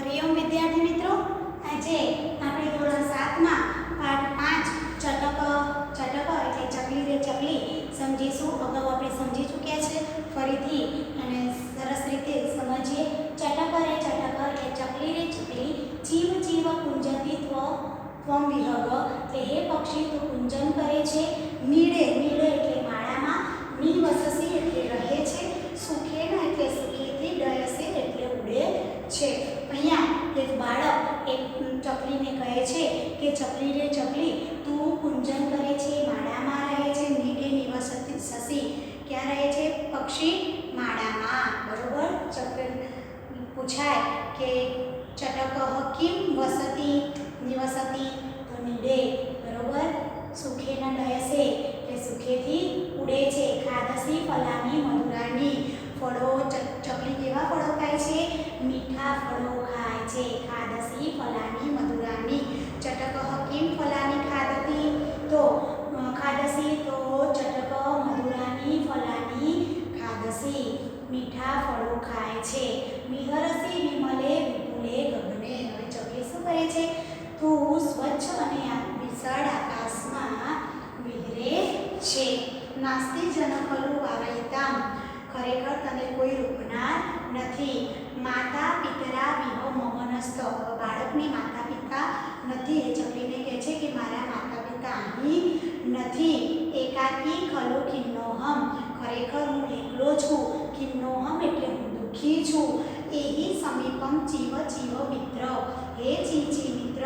હરિઓમ વિદ્યાર્થી મિત્રો, આજે આપણે ધોરણ 7 માં પાઠ 5 ચટક એટલે ચકલી રે ચકલી સમજીશું. અગાઉ આપણે સમજી ચૂક્યા છે. ફરીથી અને સરસ રીતે સમજીએ. ચટક રે ચટક એટલે ચકલી રે ચકલી જીવ જીવ કુંજતી ત્વમ વિહગ એટલે હે પક્ષી તું કુંજન કરે છે. નીડે નીડે એટલે માળામાં, નિવસસી એટલે રહે છે, સુખેના એટલે સુખેથી, ડયસે એટલે ઉડે છે. અહીંયા એક બાળક એક ચકલીને કહે છે કે ચકલી રે ચકલી તું કુંજન કરે છે, માળામાં રહે છે, નીડે નિવસતી સસી ક્યાં રહે છે? પક્ષી માળામાં. બરોબર. પૂછાય કે ચટક કિમ વસતી નિવસતી તો નીડે. બરોબર. સુખેના ડયસે એટલે સુખેથી ઉડે છે. ખાદસી ફલાની મધુરાની ફળો ચકલી કેવા ફળો ખાય છે? મીઠા ફળો ખાય છે. ખાદસી ફલાની મધુરાની. ચટક કિમ ફલાની ખાદતી તો ખાદસી તો ચટક મધુરાની ફલાની ખાદસી મીઠા ફળો ખાય છે. વિહરસી વિમલે વિપુલે ગગને. હવે ચકલી શું કરે છે? તું સ્વચ્છ અને વિશાળ આકાશમાં વિહરે છે. નાસ્તિ જન ખલુ વારયિતામ. ખરેખર તને કોઈ રોકનાર નથી. માતા પિતરા વિહો મમનસ્ત. બાળકની માતા પિતા નથી. એ ચકલીને કહે છે કે મારા માતા પિતા અહીં નથી. એકાકી ખલો ખિન્નોહમ. ખરેખર હું એકલો છું. ખિન્નોહમ એટલે હું દુઃખી છું. એહી સમીપમ ચીવ ચીવ મિત્ર. હે ચીચી મિત્ર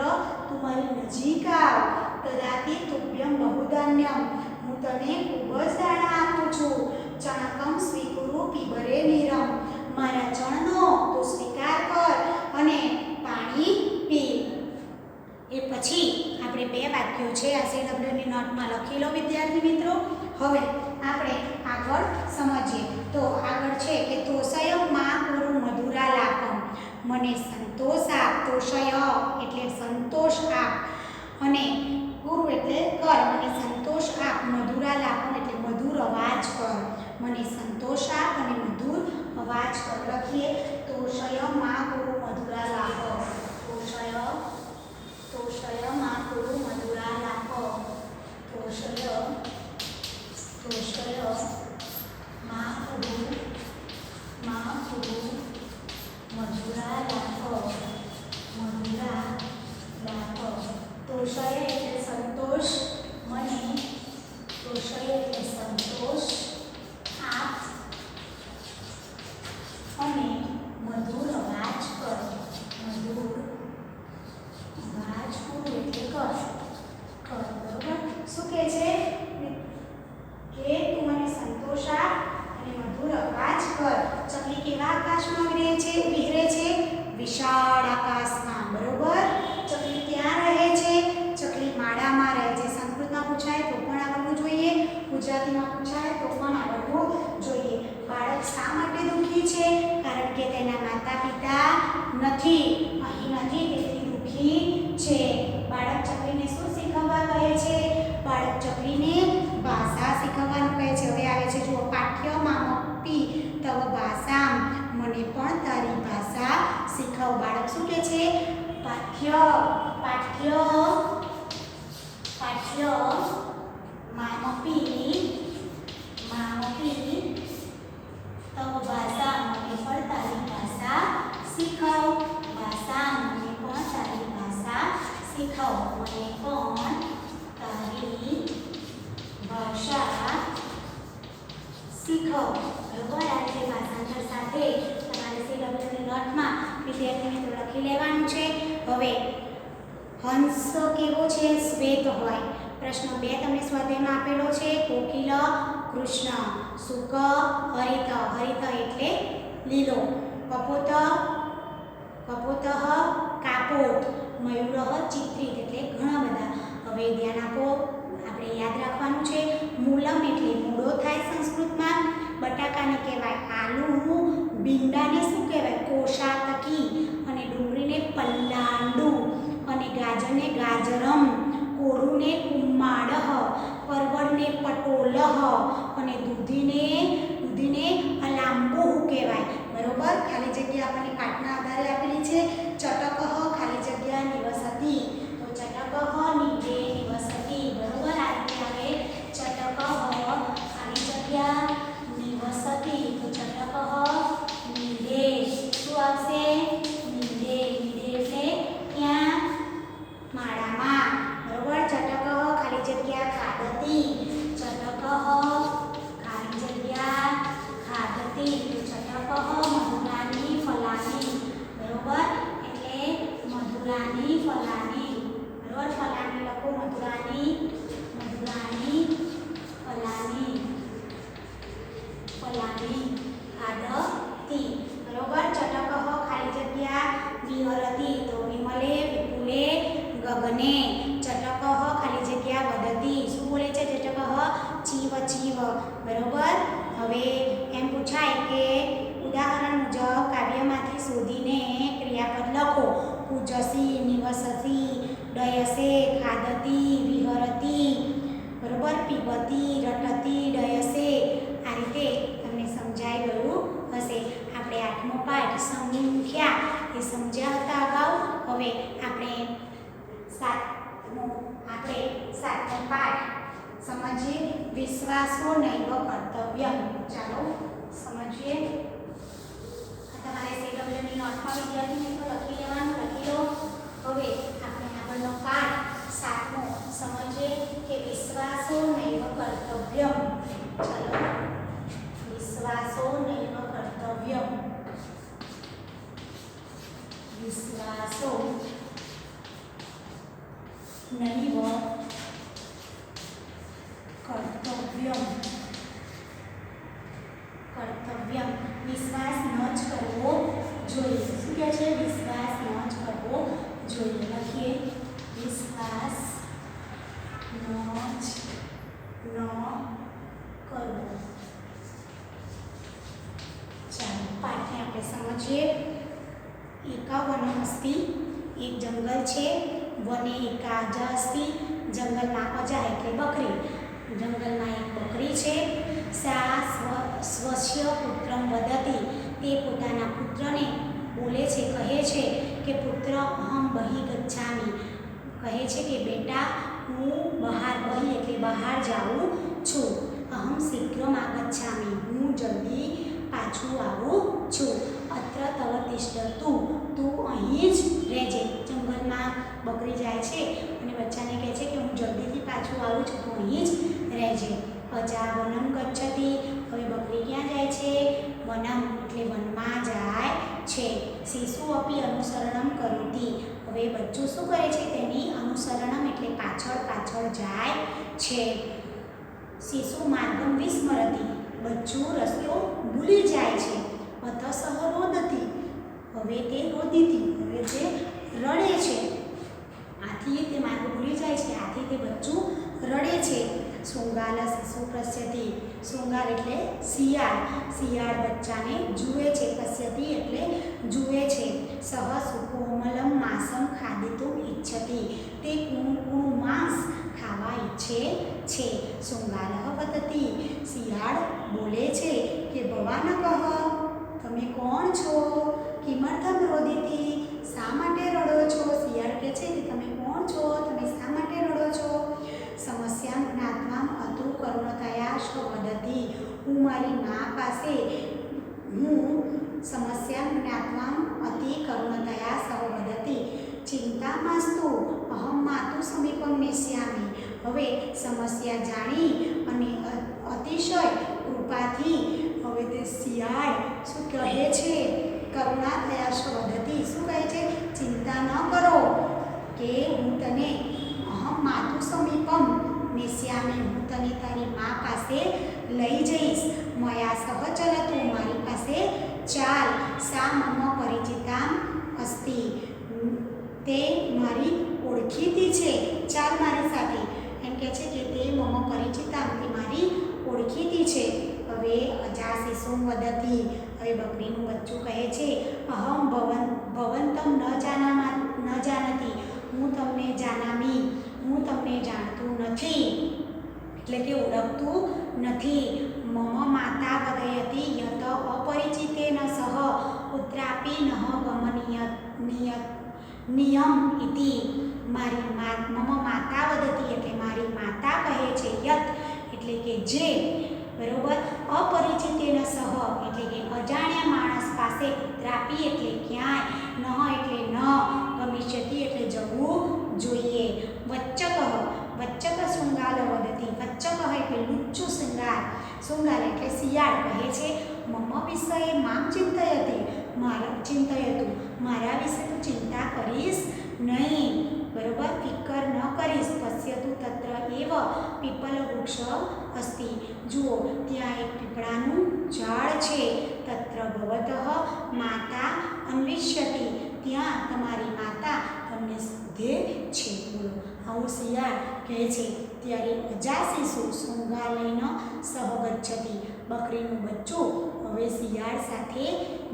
તું મારી નજીક આવ. તદાતિ તુભ્યમ બહુધાન્યમ. હું તને ખૂબ જ દાણા આપું છું. ચણકમ સ્વીકુરુ પીબરે નીરમ. મારા ચણનો તો સ્વીકાર કર અને પાણી પી. એ પછી આપણે બે વાક્યો છે આ CWની નોટમાં લખી લો વિદ્યાર્થી મિત્રો. હવે આપણે આગળ સમજીએ. તો આગળ છે કે તોષય માં કુરુ મધુરા લાપમ. મને સંતોષ આપ. તોષય એટલે સંતોષ આપ અને કુરુ એટલે કર. મને સંતોષ આપ. મધુરા લાપમ એટલે મધુર અવાજ કર. મને સંતોષ આપ અને મધુર અવાજ કર. લખીએ. તોષય માં કુરુ મધુરા લાપ. તોષય માં કુરુ મધુરા લાપ. તોષય માં કુરુ મધુરા લાપ. મધુરા લાપ. તોષય એટલે સંતોષ. મને તોષય એટલે સંતોષ આપ અને મધુર અવાજ કર. મધુર અવાજ કુરુ એટલે કર. બરોબર. શું કહે છે કે તું મને સંતોષ આપ અને મધુર અવાજ કર. ચકલી કેવા આકાશમાં વિહરે છે? વિશાળ આકાશમાં. બરોબર. ચકલી ક્યાં રહે છે? ચકલી માળામાં રહે છે. સંસ્કૃતમાં પૂછાય તો પણ આવડવું જોઈએ, ગુજરાતીમાં પૂછાય તો પણ આવડવું જોઈએ. બાળક શા માટે દુઃખી છે? કારણ કે તેના માતા પિતા નથી, અહીં નથી, તેથી દુઃખી છે. બાળક ચકલીને શું શીખવવા કહે છે? બાળક ચકલીને ભાષા શીખવવાનું કહે છે. હવે આવે છે જુઓ. પાઠ્ય મામપી તવ ભાષામ. મને પણ તારી ભાષા શીખવ. બાળક શું કહે છે? પાઠ્ય મામપી તવ ભાષા. મને પણ તારી ભાષા શીખવ. ભાષા મને પણ તારી ભાષા શીખવ. મને પણ તારી ભાષા શીખવ. બરોબર. આ રીતે ભાષાંતર સાથે તમારે CWની નોટમાં વિદ્યાર્થી મિત્રો લખી લેવાનું છે. હવે હંસ કેવો છે? શ્વેત હોય. પ્રશ્ન 2 તમને સ્વાધ્યાયમાં આપેલો છે. કોકિલ કૃષ્ણ. શુક હરિત. હરિત એટલે લીલો. કપોત કાપોટ. મયુર ચિત્રિત એટલે ઘણા બધા. હવે ધ્યાન આપો. આપણે યાદ રાખવાનું છે. મૂલમ એટલે મૂળો થાય સંસ્કૃતમાં. બટાકાને કહેવાય આલુ. ભીંડાને શું કહેવાય? કોષાતકી. અને ડુંગળીને પલ્લાંડુ. અને ગાજરને ગાજરમ. કોળુને કુમ્માડહ. પરવળને પટોલહ. અને દૂધીને અલાંબુ કહેવાય. બરોબર. ખાલી જગ્યા આપણને પાઠના આધારે આપેલી છે. મધુરાની તો ચટકઃ મધુરાની ફલાની બરોબર એટલે મધુરાની ફલાની બરોબર ફલાની લખો મધુરાની મધુરાની ફલાની ફલાની ખાદતી બરોબર ચટકઃ ખાલી જગ્યા વિહરતી તો વિમલે વિપુલે ગગને ચટકઃ ખાલી જગ્યા વદતી શું બોલે છે ચટકઃ ચીવ ચીવ બરોબર હવે એમ પૂછાય કે ઉદાહરણ મુજબ કાવ્યમાંથી શોધીને ક્રિયાપદ લખો પૂજસી નિવસસી ડયસે ખાદતી વિહરતી બરોબર પીબતી રટતી ડયસે આ રીતે તમને સમજાઈ ગયું હશે આપણે આઠમો પાઠ સંખ્યા એ સમજ્યા હતા અગાઉ હવે આપણે સાતમો પાઠ સમજીએ વિશ્વાસો નૈવ કર્તવ્યમ ચાલો સમજીએ તમારે સીડબ્લ્યુની નોટમાં વિદ્યાર્થી મિત્રો લખી લેવાનું લખી લો હવે આપણે આગળનો પાઠ સાતમો સમજીએ કે વિશ્વાસો નૈવ કર્તવ્યમ ચાલો વિશ્વાસો નૈવ કર્તવ્યમ વિશ્વાસો નૈવ કર્તવ્યમ કર્તવ્યમ વિશ્વાસ ન જ કરવો જોઈએ શું કહે છે વિશ્વાસ ન જ કરવો જોઈએ લખીએ વિશ્વાસ ન કરવો ચાલો પાઠને આપણે સમજીએ એકા વનમસ્તિ એક જંગલ છે વને એકા અજા અસ્તિ જંગલમાં અજા એટલે બકરી જંગલમાં એક બકરી છે સા સ્વસ્ય પુત્રમ વદતી તે પોતાના પુત્રને બોલે છે કહે છે કે પુત્ર અહમ બહિ ગચ્છામિ કહે છે કે બેટા હું બહાર બહિ એટલે બહાર જાઉં છું અહમ શીઘ્રમ આગચ્છામિ હું જલ્દી પાછું આવું છું અત્ર તવ તિષ્ઠ તું અહીં જ રહેજે જંગલમાં બકરી જાય છે અને બચ્ચાને કહે છે કે હું જલ્દીથી પાછું આવું છું તું અહીં જ રહેજે અજા વનમ ગચ્છતિ હવે બકરી ક્યાં જાય છે વનમ એટલે વનમાં જાય છે શિશુ અપી અનુસરણમ કરોતિ હવે બચ્ચું શું કરે છે તેની અનુસરણમ એટલે પાછળ પાછળ જાય છે શિશુ માર્ગમ વિસ્મરતી બચ્ચું રસ્તો ભૂલી જાય છે અથસહ રોદતી હવે તે રોદીતી હવે તે રડે છે આથી તે માર્ગ ભૂલી જાય છે આથી તે બચ્ચું રડે છે શૃંગાલ શિશુ પશ્યતિ શૃંગાર એટલે શિયાળ બચ્ચાને જુએ છે પશ્યતિ એટલે જુએ છે સહ સુકોમલમ માંસમ ખાદિતુમ ઈચ્છતિ તે કૂણું માંસ ખાવા ઈચ્છે છે શૃંગાલ વદતી શિયાળ બોલે છે કે ભવાન કહો તમે કોણ છો કિમર્થમ રોદિતી શા માટે રડો છો શિયાળ કહે છે કે તમે કોણ છો તમે શા માટે રડો છો સમસ્યા જ્ઞાત્મા અતુ કરુણતયા વદતી હું મારી મા પાસે હું સમસ્યા જ્ઞાત્મા અતિ કરુણતયા સહ વદતી ચિંતામાસ્તુ અહમ માતુ સમીપમ નેસ્યામિ હવે સમસ્યા જાણી અને અતિશય કૃપાથી હવે તે શિયાળ શું કહે છે કરુણા થયા વદતી શું કહે છે ચિંતા ન કરો કે હું તને અહમ માતુ સમીપમ નેસ્યામિ હું તને તારી મા પાસે લઈ જઈશ મયા સહ ચલતું મારી પાસે ચાલ સા મમ પરિચિતા અસ્તિ તે મારી ઓળખીતી છે ચાલ મારી સાથે એમ કહે છે કે તે મમ પરિચિતા તે મારી ઓળખીતી છે હવે અજા શિશુ વદતી હવે બકરીનું બચ્ચું કહે છે અહમ ભવંતમ ન જાણતી હું તમને જાનામી હું તમને જાણતું નથી એટલે કે ઓળખતું નથી મમ માતા વદયતી યત અપરિચિતેન સહ પુત્રાપી નઃ ગમનીય નિયમ ઇતિ મારી મમ માતા વદતી એટલે મારી માતા કહે છે યત એટલે કે જે બરોબર અપરિચિતેન સહ એટલે કે અજાણ્યા માણસ પાસે પુત્રાપી એટલે ક્યાંય નહ એટલે ન ગમિષ્યતિ એટલે જવું જોઈએ વચ્ચક શૃંગાલ વદતી વચ્ચક એટલે લુચ્ચું શૃંગાર એટલે શિયાળ કહે છે મમ વિષયે મામ ચિંતયતે, મારા વિશે તું ચિંતા કરીશ નહીં, બરોબર, ફિકર ન કરીશ. પશ્યતુ તત્ર એવ પીપલ વૃક્ષ અસ્તિ, જુઓ ત્યાં એક પીપળાનું ઝાડ છે. તત્ર ભવતઃ માતા અન્વિષ્યતિ, ત્યાં તમારી માતા તમને શોધે છે. બોલો, આવું શિયાળ કહે છે. ત્યારે અજાશીષુ શૃંગાલયનો સહગચ્છતિ, બકરીનું બચ્ચું હવે શિયાળ સાથે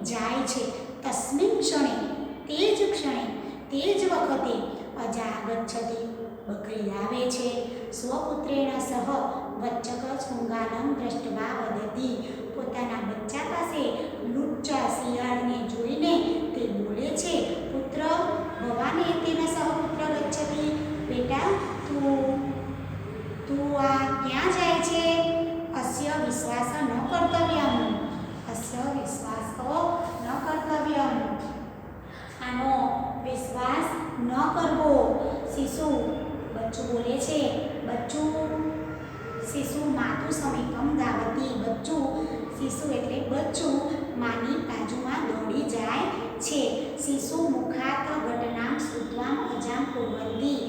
જાય છે. તસ્મિન ક્ષણે, તે જ ક્ષણે, તે જ વખતે અજા ગચ્છતિ, બકરી આવે છે. સ્વપુત્રેણ સહ વચ્ચક શૃંગાલમ દ્રષ્ટવા વદતિ, પોતાના બચ્ચા પાસે લુચ્ચા શિયાળને જોઈને તે બોલે છે. પુત્ર ભવાને તેન સહપુત્ર ગચ્છતિ, બેટા તું આ ક્યાં જાય છે? અસ્ય વિશ્વાસ ન કર્તવ્યમ, અસ્ય વિશ્વાસ ન કર્તવ્યમ, આનો વિશ્વાસ ન કરવો. શિશુ, બચ્ચું બોલે છે. શિશુ માતુ સમીપમ ધાવતી, શિશુ એટલે બચ્ચું માની બાજુમાં દોડી જાય છે. શિશુ મુખાત ઘટનામ શ્રુત્વામ અજામ કુર્વંતી,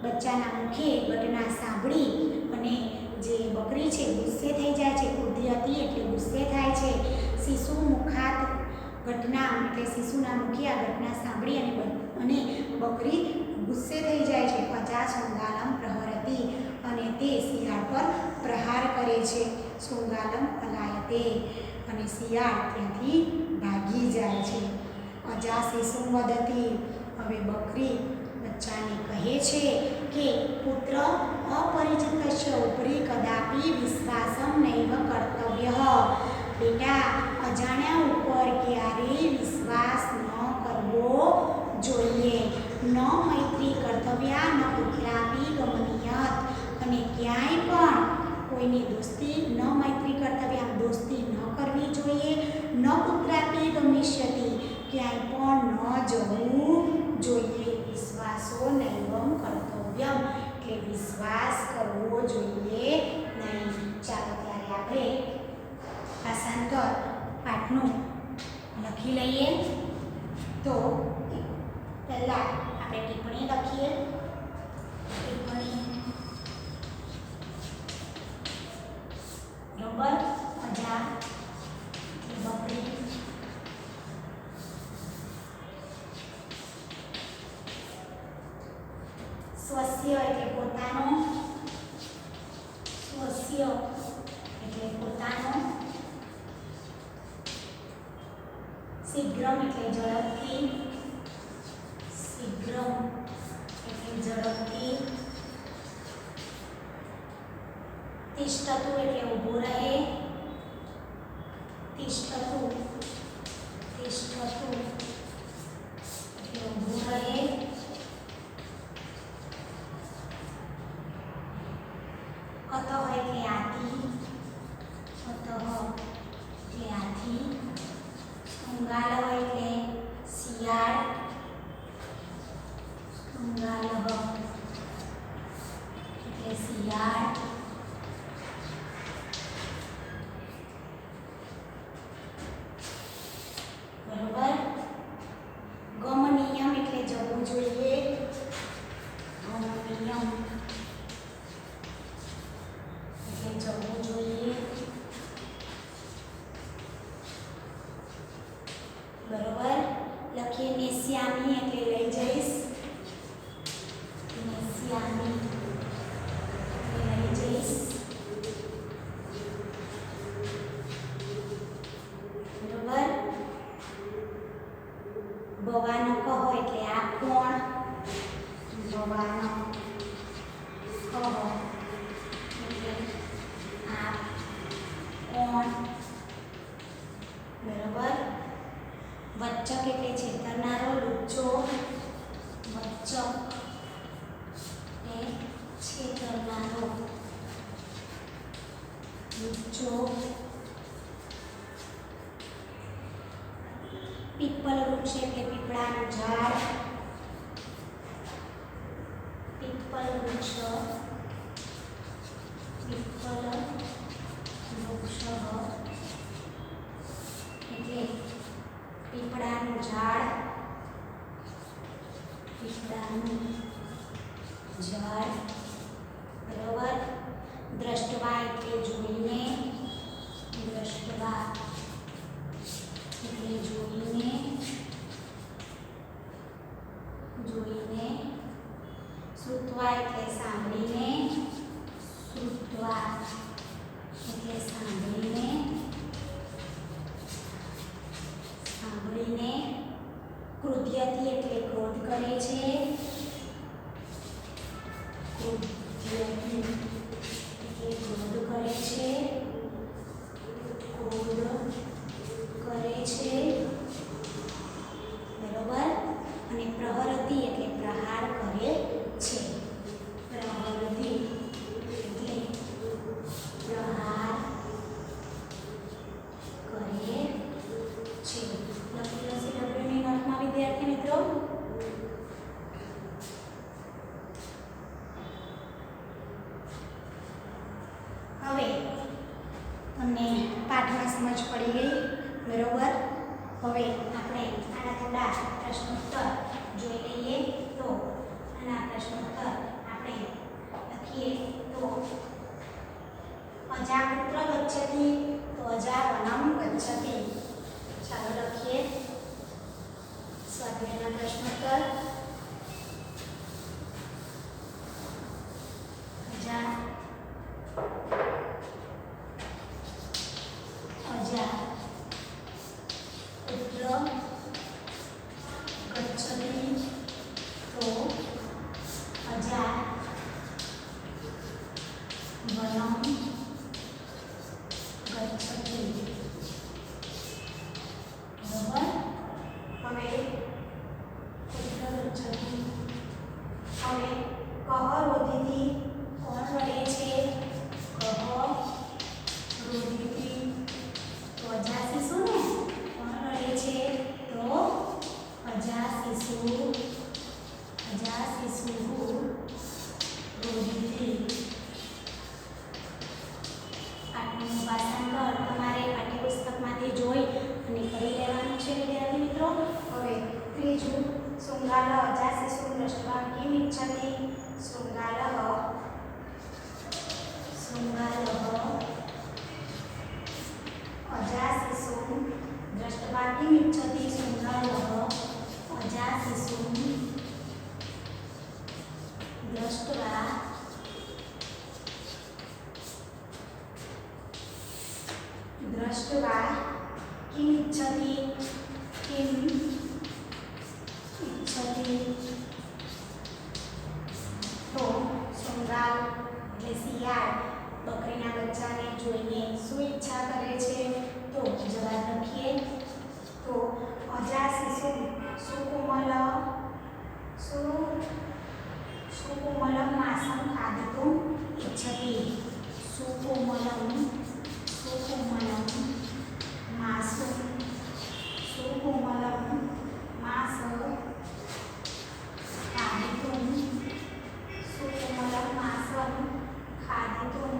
બચ્ચાના મુખે ઘટના સાંભળી અને જે બકરી છે ગુસ્સે થઈ જાય છે. કુર્દયતી એટલે ગુસ્સે થાય છે. શિશુ મુખાત ઘટના એટલે શિશુના મુખે આ ઘટના સાંભળી અને બકરી ગુસ્સે થઈ જાય છે. અજા શૃંગાલમ પ્રહરતી, અને તે શિયાળ પર પ્રહાર કરે છે. શૃંગાલમ પલાયતે, અને શિયાળ ત્યાંથી ભાગી જાય છે. અજા શિશુ વદતી, હવે બકરી બચ્ચાને કહે છે કે પુત્ર અપરિચિતસ્ય ઉપરી કદાપી વિશ્વાસમ નૈવ કર્તવ્ય, બેટા અજાણ્યા ઉપર ક્યારેય વિશ્વાસ ન કરવો જોઈએ. ન મૈત્રી કર્તવ્યા ન પુત્રાપી ગમનીયત, અને ક્યાંય પણ કોઈની દોસ્તી ન મૈત્રી કર્તવ્યા, દોસ્તી ન કરવી જોઈએ. ન પુત્રાપી ગમિષ્યતિ, ક્યાંય પણ ન જવું જોઈએ. વિશ્વાસો નૈવમ કર્તવ્યમ, એટલે વિશ્વાસ કરવો જોઈએ નહીં. ચાલો ત્યારે આપણે ભાષાંતર પાઠનું લખી લઈએ. તો પહેલાં આપણે ટિપ્પણી લખીએ. ટિપ્પણી, બરોબર, અજા બકરી, સ્વસ્ય એટલે પોતાનો, સ્વસ્ય એટલે પોતાનો, શીઘ્રમ એટલે ઝડપથી, શીઘ્રમ એટલે ઝડપથી, તિષ્ઠતુ એટલે ઊભું રહે, તિષ્ઠતુ એટલે ઊભું રહે, અતઃ એટલે આથી, શૃંગાલ એટલે શિયાળ, શૃંગાલ એટલે શિયાળ, બરોબર. ગમનીયમ એટલે જવું જોઈએ, ગમનીયમ એટલે જવું જોઈએ, બરોબર. લખીએ નેસ્યામી એટલે લઈ જઈશ, નેસ્યામી એટલે લઈ જઈશ, બરોબર. ભવાનો કહો એટલે આ કોણ, ભવાનો કહો એટલે આ કોણ, બરોબર. વચ્ચક એટલે છેતરનારો, લુચ્ચો, વચ્ચક એટલે છેતરનારો, લુચ્ચો. પીપલ વૃક્ષ એટલે પીપળાનું ઝાડ, પીપલ વૃક્ષ, પીપલ વૃક્ષ. દાનું ઝાડ બરોબર દ્રષ્ટવા એટલે જોઈને દ્રષ્ટવા એટલે જોઈને જોઈને શ્રુત્વા એટલે સાંભળીને શ્રુત્વા એટલે સાંભળીને સાંભળીને ક્રુધ્યતિ એટલે ક્રોધ કરે છે ક્રુધ્યતિ એટલે ક્રોધ કરે છે ક્રોધ કરે છે બરોબર અને પ્રહરતિ એટલે પ્રહાર કરે છે પ્રહરતિ એટલે પ્રહાર કરે છે લખી લો CWની નોટમાં વિદ્યાર્થી મિત્રો હવે તમને પાઠમાં સમજ પડી ગઈ બરોબર હવે આપણે આના થોડા પ્રશ્નોત્તર જોઈ લઈએ તો આના પ્રશ્નોત્તર આપણે લખીએ તો અજા પુત્ર ગચ્છતિ તો અજા વનમ ગચ્છતિ ચાલો લખીએ સ્વાધ્યાયના પ્રશ્નોત્તર અજા અજા પુત્ર ગચ્છતિ તો અજા વનમ ગચ્છતિ બરાબર હવે પુત્ર ગચ્છતિ હવે કહ રોધિથી કોણ રડે છે કહ રોધિથી તો અજા શિશુ ને કોણ રડે છે તો અજા શિશુ રોધિથી પાઠનું ભાષાંતર તમારે પાઠ્યપુસ્તકમાંથી જોઈ અને કરી લેવાનું છે વિદ્યાર્થી મિત્રો હવે ત્રીજું શૃંગાલ અજા શિશુ દ્રષ્ટવા કિમ ઇચ્છતિ શૃંગાલ અજા શિશુ દ્રષ્ટવા કિમ ઇચ્છતિ શૃંગાલ અજા શિશુ દ્રષ્ટવા કિમ ઇચ્છતિ તો શૃંગાલ એટલે શિયાળ બકરીના બચ્ચાને જોઈને શું ઈચ્છા કરે છે તો જવાબ લખીએ તો અજા શિશુ સુકોમલમ માસમ ખાદિતુમ ઇચ્છતિ સુકોમલમ માસમ ખાદિતુમ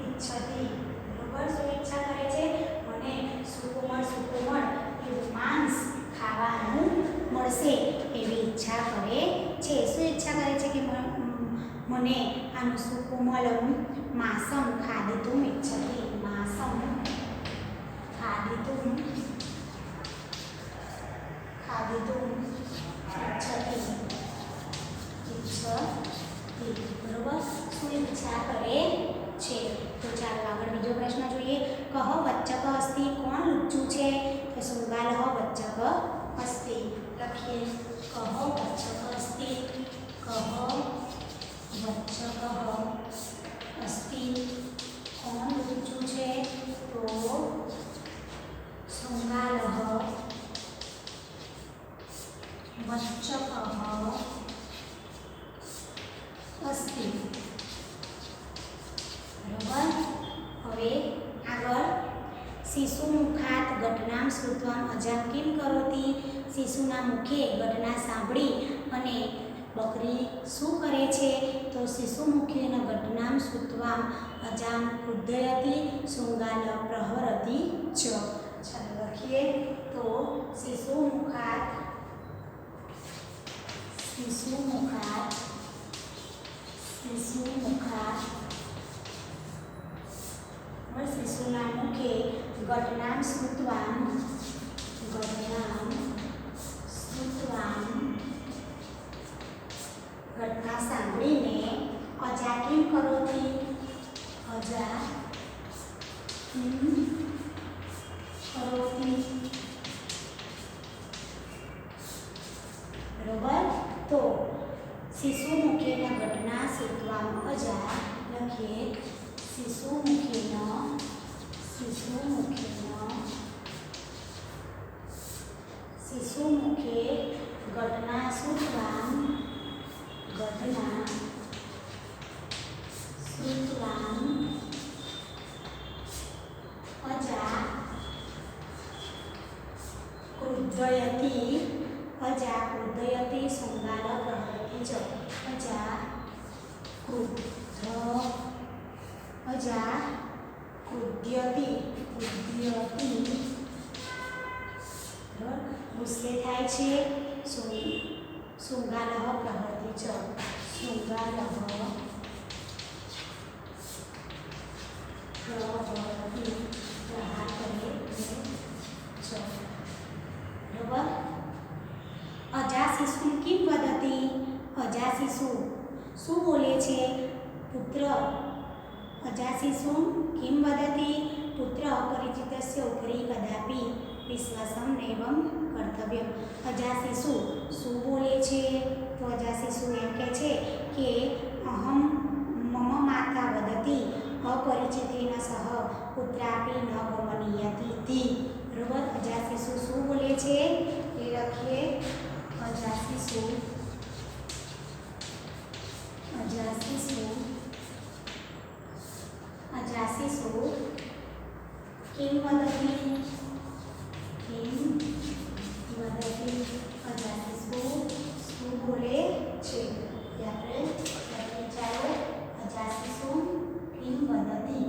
ઇચ્છતિ બરોબર શું ઈચ્છા કરે છે મને સુકોમળ એવું માંસ ખાવાનું મળશે એવી ઈચ્છા કરે છે શું ઈચ્છા કરે છે કે મને આનું સુકોમલમ માસમ ખાદિતુમ ઇચ્છતિ માસમ ખાદિતુમ ઇચ્છતિ બરોબર શું ઈચ્છા કરે છે તો ચાલો આગળ બીજો પ્રશ્ન જોઈએ કહ વચ્ચક અસ્તિ કોણ લુચ્ચું છે તો શૃંગાલ વચ્ચક અસ્તિ લખીએ કહ વચ્ચક અસ્તિ અસ્તિ કોણ લુચ્ચું છે તો શૃંગાલ વચ્ચક અસ્તિ બરોબર હવે આગળ શિશુ મુખાત ઘટનામ શ્રુત્વામ અજામ કિમ કરોતી શિશુના મુખે ઘટના સાંભળી અને બકરી શું કરે છે તો શિશુ મુખેન ઘટનામ શ્રુત્વામ અજામ ક્રુધ્યતિ શૃંગાલ પ્રહરતિ ચ ચાલો લખીએ તો શિશુ મુખાત શિશુમુખાત શિશુના મુખે ઘટનામ શ્રુત્વાન ઘટના સાંભળીને અજા કિમ કરોતી બરોબર. તો શિશુ મુખેન ઘટના શ્રુત્વાન અજા લખીએ શિશુ મુખે ઘટના શ્રુત્વાન અજા ક્રુધયતિ શૃંગાર પ્રહરતી ચ અજા ક્રુધ્યતિ ગુસ્સે થાય છે. શૃંગાર પ્રહરતી ચ પ્રહાર કરે છે. બરોબર. અજાશિશુ કિમ વદતિ અજાશિશુ શું બોલે છે? પુત્ર અજાશિશુ કિમ વદતિ પુત્ર અપરિચિતસ્ય ઉપરી કદાપી વિશ્વાસમ નૈવમ કર્તવ્યમ. અજાશિશુ શું બોલે છે? તો અજાશિશુ એમ કહે છે કે અહમ મમ માતા વદતિ अपरिचितेन सह कुत्रापि न गमनीयति इति। बरोबर। अजाशिशु શું બોલે છે એ લખીએ। અજાશિશુ કિમ વદતિ અજાશિશુ શું બોલે છે એ આપણે ચાલો અજાશિશુ કિમ વદતિ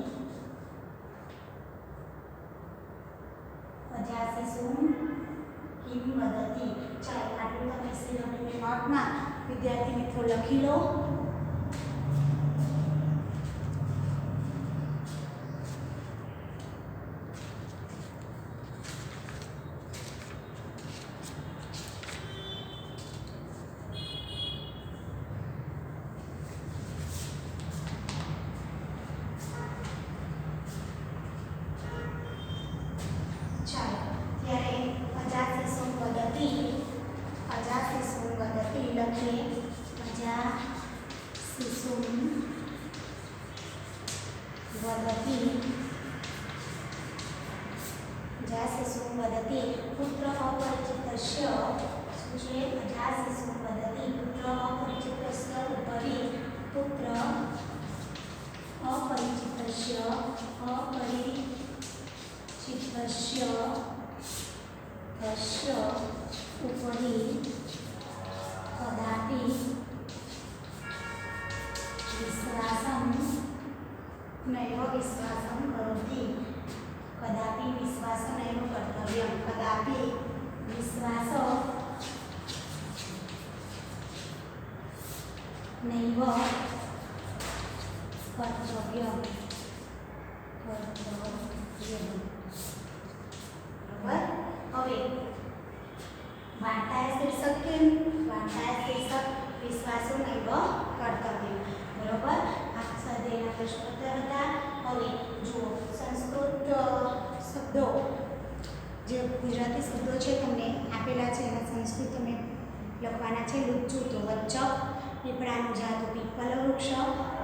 ચાલો આટલું તમે સિલેબસની નોટમાં વિદ્યાર્થી મિત્રો લખી લો। अजाशिशु वदति पुत्र अपरिचितस्य सूचे अजाशिशु वदति पुत्र अपरिचितस्य उपरि पुत्र अपरिचितस्य तस्य उपरि कदापि विश्वासं नैव विश्वासं करोति। कदापि विश्वास नैव कर्तव्यं। कदापि विश्वास नैव कर्तव्यं। बराबर। હવે વાર્તાએ શીર્ષક કેમ? વાર્તાએ શીર્ષક વિશ્વાસો નૈવ કર્તવ્યમ। બરાબર। આ સ્વાધ્યાયના પ્રશ્નોત્તર હતા। હવે જુઓ સંસ્કૃત શબ્દો જે ગુજરાતી શબ્દો છે તમને આપેલા છે એના સંસ્કૃત તમે લખવાના છે। લુચ્ચું તો વચ્ચક, પીપળાનું ઝાડ પીપલ વૃક્ષ,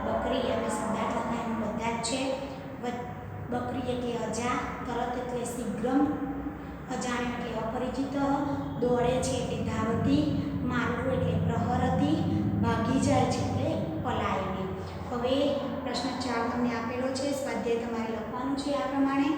બકરી અને શબ્દાર્થ લખાય એમ બધા જ છે। બકરી એટલે અજા, તરત એટલે શીઘ્રમ, અજાણ એટલે અપરિચિત, દોડે છે એટલે ધાવતી, મારવું એટલે પ્રહરતી, ભાગી જાય છે એટલે પલાયવી। હવે પ્રશ્ન 4 તમને આપેલો છે, સ્વાધ્યાય તમારે લખવાનું છે આ પ્રમાણે।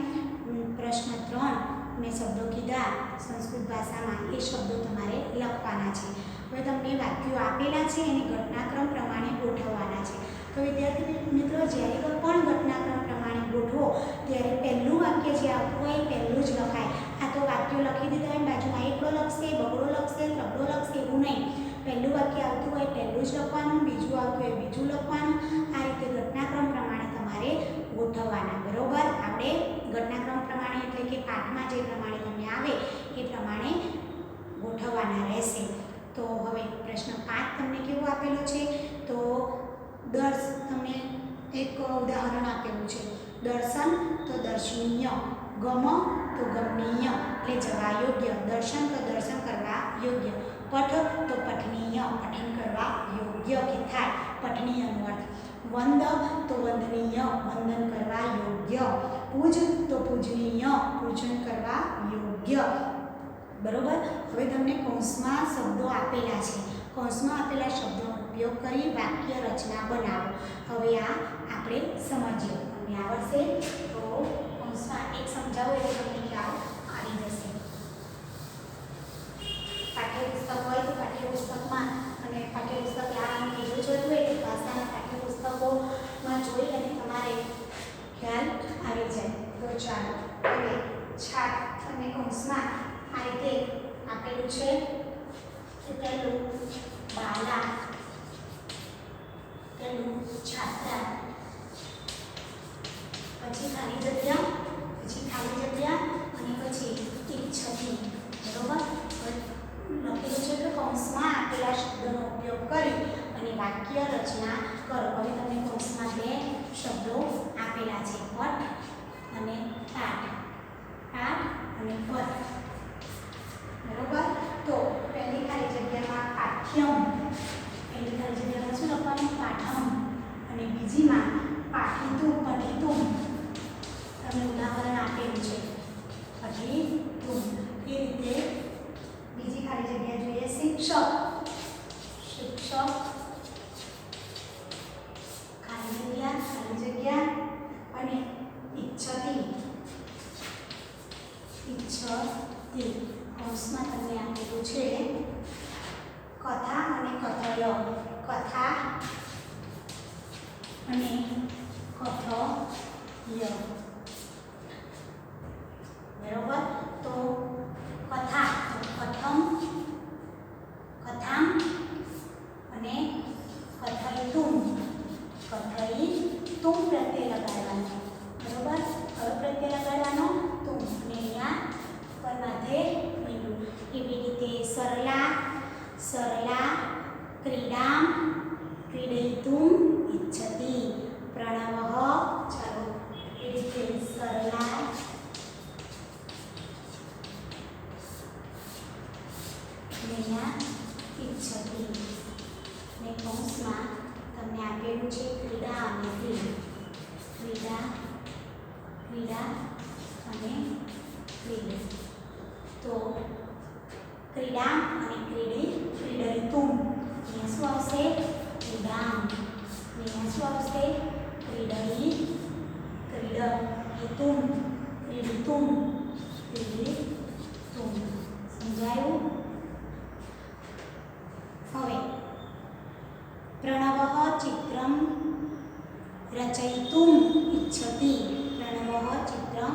પ્રશ્ન 3 મેં શબ્દો કીધા સંસ્કૃત ભાષામાં એ શબ્દો તમારે લખવાના છે। હવે તમને વાક્યો આપેલા છે એને ઘટનાક્રમ પ્રમાણે ગોઠવવાના છે। તો વિદ્યાર્થી મિત્રો જ્યારે પણ ઘટનાક્રમ પ્રમાણે ગોઠવો ત્યારે પહેલું વાક્ય જે આવતું હોય પહેલું જ લખાય। આ તો વાક્યો લખી દીધા હોય બાજુમાં એકડો લખશે, બગડો લખશે, ત્રગડો લખશે એવું નહીં। પહેલું વાક્ય આવતું હોય પહેલું જ લખવાનું, બીજું આવતું હોય બીજું લખવાનું. આ રીતે ઘટનાક્રમ પ્રમાણે તમારે ગોઠવવાના. બરોબર, આપણે ઘટનાક્રમ પ્રમાણે એટલે કે પાઠમાં જે પ્રમાણે તમને આવે એ પ્રમાણે ગોઠવવાના રહેશે. તો હવે પ્રશ્ન 5 તમને કેવો આપેલો છે? તો તમને એક ઉદાહરણ આપેલું છે. દર્શન તો દર્શનીય, ગમ તો ગમનીય એટલે જવા યોગ્ય, દર્શન તો દર્શન કરવા યોગ્ય, પઠ તો પઠનીય પઠન કરવા યોગ્ય કે થાય પઠનીયનો અર્થ, વંદ તો વંદનીય વંદન કરવા યોગ્ય, પૂજ તો પૂજનીય પૂજન કરવા યોગ્ય. બરોબર, હવે તમને કૌંસમાં શબ્દો આપેલા છે. કૌંસમાં આપેલા શબ્દોનો ઉપયોગ કરી વાક્ય રચના બનાવો. હવે આ આપણે સમજીએ. તમને આવડશે તો કૌંસમાં એક સમજાવો એટલે તમને ખ્યાલ આવી જશે. પાઠ્યપુસ્તક હોય તો પાઠ્યપુસ્તકમાં અને પાઠ્યપુસ્તક આ બીજું જોયું હોય તો ભાષાના પાઠ્યપુસ્તકોમાં જોઈ અને તમારે ખ્યાલ આવી જાય. તો ચાલો હવે છાપ અને કૌંસમાં આ રીતે આપેલું છે કે પહેલું બાલા, પહેલું છાત્રા, પછી ખાલી જગ્યા, પછી ખાલી જગ્યા અને પછી ઈચ્છતી. બરોબર, લખેલું છે કે કૌંસમાં આપેલા શબ્દોનો ઉપયોગ કરી અને વાક્ય રચના કરો. હવે તમને કૌંસમાં બે શબ્દો આપેલા છે, પટ અને પાઠ, પાઠ અને પટ. બરોબર, તો પહેલી ખાલી જગ્યામાં પાઠ્યમ, પહેલી ખાલી જગ્યામાં શું લખવાનું? પાઠમ. અને બીજીમાં પાઠિતું, પઠિતુમ. તમને ઉદાહરણ આપેલું છે પઠિતુમ. એ રીતે બીજી ખાલી જગ્યા જોઈએ, શિક્ષક, શિક્ષક, ખાલી જગ્યા અને ઈચ્છતી, ઈચ્છતી. કૌંસમાં તમને આપેલું છે કથા અને કથય, કથા અને કથય. બરોબર, તો કથા કથમ, કથામ અને કથયતુમ, કથયતુમ પ્રત્યય લગાડવાનો. બરોબર, હવે પ્રત્યય લગાડવાનો તુમ અને અહીંયા પર માથે લીલું. એવી રીતે સરલા, સરલા, ક્રીડામ, ક્રીડયિતુમ ઇચ્છતિ, પ્રણવઃ. ચાલો એ રીતે સરલા, ઇચ્છતિ. ને કૌંસમાં તમને આપેલું છે ક્રીડા અને ક્રીડ, ક્રીડા, ક્રીડા અને ક્રીડ. તો ક્રીડા અને ક્રીડી, ક્રીડયિતુમ. અહીંયા શું આવશે? ક્રીડામ. અહીંયા શું આવશે? ક્રીડયિ, ક્રીડયિતુમ, ક્રીડિતુમ, ક્રીડિતુમ. સમજાયું? હવે પ્રણવઃ ચિત્રમ રચયિતુમ ઇચ્છતિ, પ્રણવઃ ચિત્રમ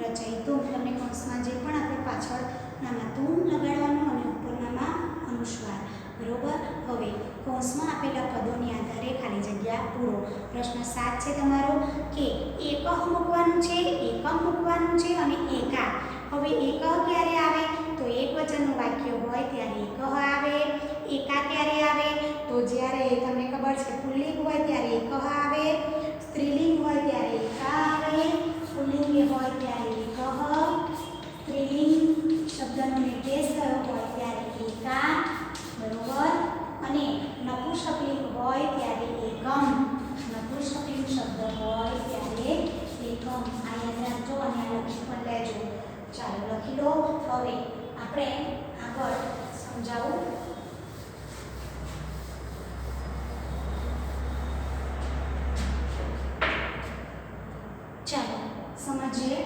રચયિતુમ. તમને કૌંસમાં જે પણ આપણે પાછળનામાં તુમ લગાડવાનું અને ઉપરનામાં અનુસ્વાર. બરોબર, હવે કૌંસમાં આપેલા પદોની આધારે ખાલી જગ્યા પૂરો. પ્રશ્ન 7 છે તમારો કે એકહ મૂકવાનું છે, એકમ મૂકવાનું છે અને એકા. હવે એકહ ક્યારે આવે? તો એક વચનનું વાક્ય હોય ત્યારે એકહ આવે. એકા ક્યારે આવે? તો જ્યારે તમને ખબર છે પુલ્લિંગ હોય ત્યારે એકહ આવે, સ્ત્રીલિંગ હોય ત્યારે એકા આવે, પુલ્લિંગ હોય ત્યારે એકહ, સ્ત્રીલિંગ શબ્દનો નિર્દેશ થયો હોય ત્યારે એકા. બરોબર, અને નપુંસકલિંગ હોય ત્યારે એકમ, નપુંસકલિંગ શબ્દ હોય ત્યારે એકમ. આ યાદ રાખજો અને આ લખી પણ લેજો. ચાલો લખી લો. હવે આપણે આગળ સમજાવું. ચાલો સમજીએ.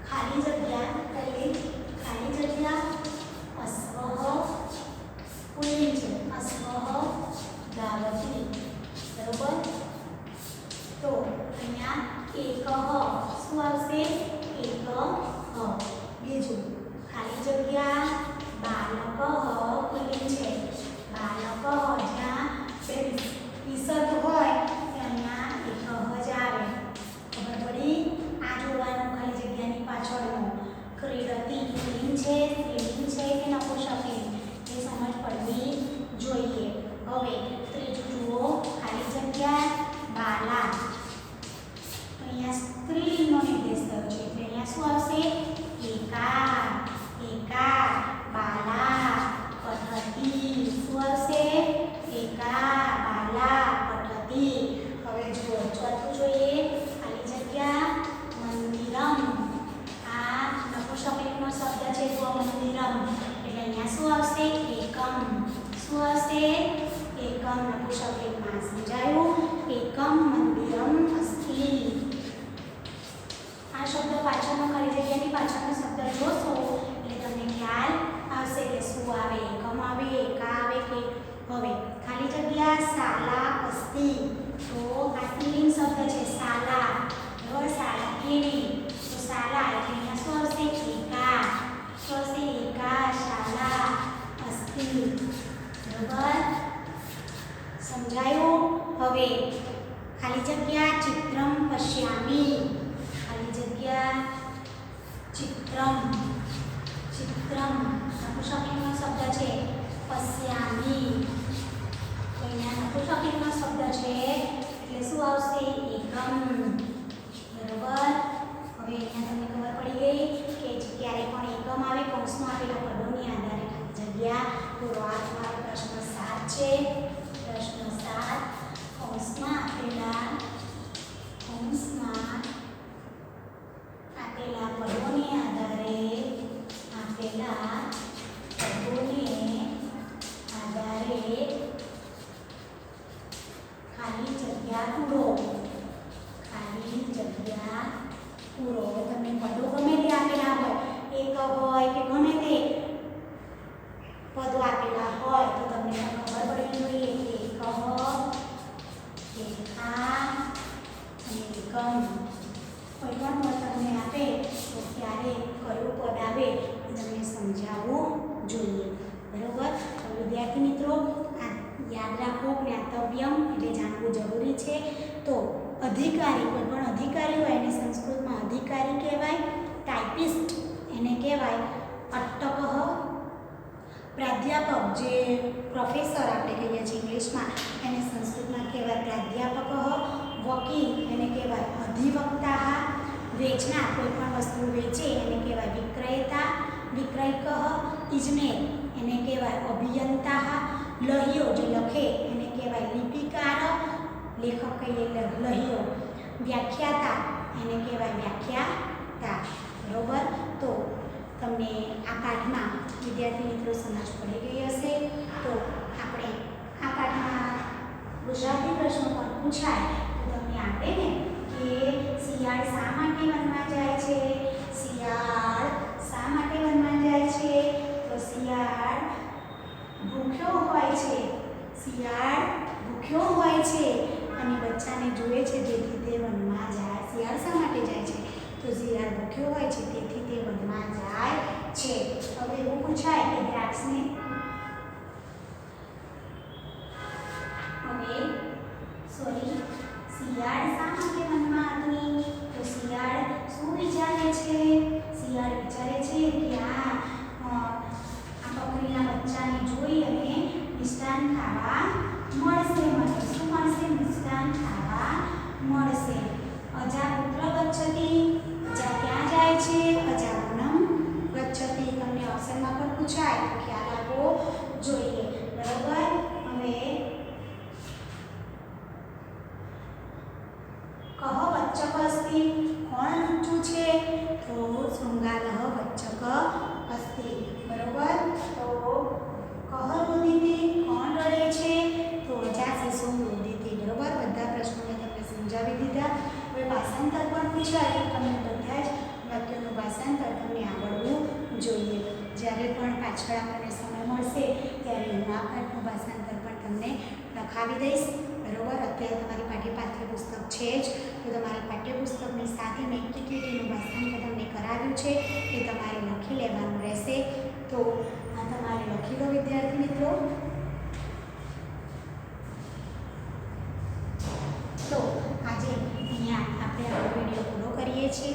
ખાલી જગ્યા, પહેલી ખાલી જગ્યા અસ્વઃ, પુલ્લિંગ છે, અસ્વઃ ગાવતી. બરોબર, તો અહીંયા એકહ શું આવશે? એકહ. બીજું ખાલી જગ્યા અહીંયા શું આવશે? એકમ. શું આવશે? એકમ. નપુંસકલિંગમાં સમજાયું? એકમ મંદિરમ અસ્તિ. આ શબ્દ પાછળનો ખાલી જગ્યાની પાછળનો શબ્દ જોશો એટલે તમને ખ્યાલ આવશે કે શું આવે. એકમ આવે, એકા આવે કે હવે ખાલી જગ્યા શાલા અસ્તિ. તો આ સ્ત્રીલિંગ શબ્દ છે શાલા. બરાબર? શાલા કેવી? તો શાલા એટલે અહીંયા શું આવશે? એકા. શું આવશે? એકા શાલા અસ્તિ. બરાબર? સમજાયું? હવે ખાલી જગ્યા ચિત્રમ પશ્યામી. ખાલી જગ્યા ચિત્રમ. ચિત્રમ નપુંસકલિંગનો શબ્દ છે પશ્યામી. તો અહીંયા નપુંસકલિંગનો શબ્દ છે એટલે શું આવશે? એકમ. બરોબર? હવે અહીંયા તમને ખબર પડી ગઈ કે ક્યારે પણ એકમ આવે કૌંસમાં આપેલા પદોની આધારે જગ્યા પૂરો. આ તમારો પ્રશ્ન 7 છે. પ્રશ્ન 7 કૌંસમાં આપેલા પદોને આધારે ખાલી જગ્યા પૂરો. ખાલી જગ્યા પૂરો. તમને પદો ગમે તે આપેલા હોય, એક હોય કે ગમે તે પદો આપેલા હોય તો તમને ખબર પડવી જોઈએ કે એક, એકા અને એકમ. કોઈ પણ પદ તમને આપે તો ક્યારે કયું પદ આવે એ તમને સમજાવવું જોઈએ. બરોબર? તો વિદ્યાર્થી મિત્રો આ યાદ રાખો. જ્ઞાતવ્યમ એટલે જાણવું જરૂરી છે. તો અધિકારી, કોઈ પણ અધિકારી હોય એને સંસ્કૃતમાં અધિકારી કહેવાય. ટાઈપિસ્ટ એને કહેવાય અટ્ટકઃ. પ્રાધ્યાપક જે પ્રોફેસર આપણે કહીએ છીએ ઇંગ્લિશમાં એને સંસ્કૃતમાં કહેવાય પ્રાધ્યાપક. વકીલ એને કહેવાય અધિવક્તા. વેચનાર કોઈ પણ વસ્તુ વેચે એને કહેવાય વિક્રેતા. વિક્રયક. ઇજનેર એને કહેવાય અભિયંતા. લહિયો જે લખે એને કહેવાય લિપિકાર. લેખક કહીએ લહિયો. વ્યાખ્યાતા એને કહેવાય વ્યાખ્યાતા. બરોબર? તો તમને આ પાઠમાં વિદ્યાર્થી મિત્રો સમજ પડી ગઈ હશે. તો આપણે આ પાઠમાં ગુજરાતી પ્રશ્નો પણ પૂછાય તો તમને આવડે ને કે શિયાળ શા માટે વનમાં જાય છે? શિયાળ શા માટે વનમાં જાય છે? તો શિયાળ ભૂખ્યો હોય છે. શિયાળ ભૂખ્યો હોય છે અને બચ્ચાને જુએ છે જેથી તે વનમાં જાય. શિયાળ શા માટે જાય છે? તો શિયાળ ભૂખ્યો હોય છે તેથી તે વનમાં જાય છે. હવે એવું પૂછાય કે દ્રાક્ષને શિયાળ શા માટે વનમાં હતી? તો શિયાળ શું વિચારે છે? શિયાળ વિચારે છે કે આ બકરીના બચ્ચાને જોઈ અને મિષ્ટાન ખાવા મળશે. મને શું મળશે? મિષ્ટાન ખાવા મળશે. અજા પુત્ર ગચ્છતિ. અજા ક્યાં જાય છે? અજા વનમ ગચ્છતિ. તમને ઓપ્શનમાં પણ પૂછાય તો ખ્યાલ આપવો જોઈએ. બરાબર? હવે કહ વચ્ચક અસ્તિ. કોણ ઊંચું છે? તો શૃંગારઃ વચ્ચક અસ્તિ. બરોબર? તો કહ રોદિતિ. કોણ રડે છે? તો અજા શિશુ રોદિતિ. બરોબર? બધા પ્રશ્નોને તમને સમજાવી દીધા. હવે ભાષાંતર પણ પૂછાય તમને બધા જ વાક્યોનું ભાષાંતર તમને આવડવું જોઈએ. જ્યારે પણ પાછળ આપણને સમય મળશે ત્યારે હું આ પાઠનું ભાષાંતર પણ તમને લખાવી દઈશ. બરોબર? અત્યારે તમારી પાસે પાઠ્યપુસ્તક છે જ તો તમારા પાઠ્યપુસ્તકની સાથે મેં એક્ટિવિટીનું ભાષાંતર તમને કરાવ્યું છે એ તમારે લખી લેવાનું રહેશે. તો આ તમારે લખી લો વિદ્યાર્થી મિત્રો. તો આજે અહીંયા આપણે આપણો વિડીયો પૂરો કરીએ છીએ.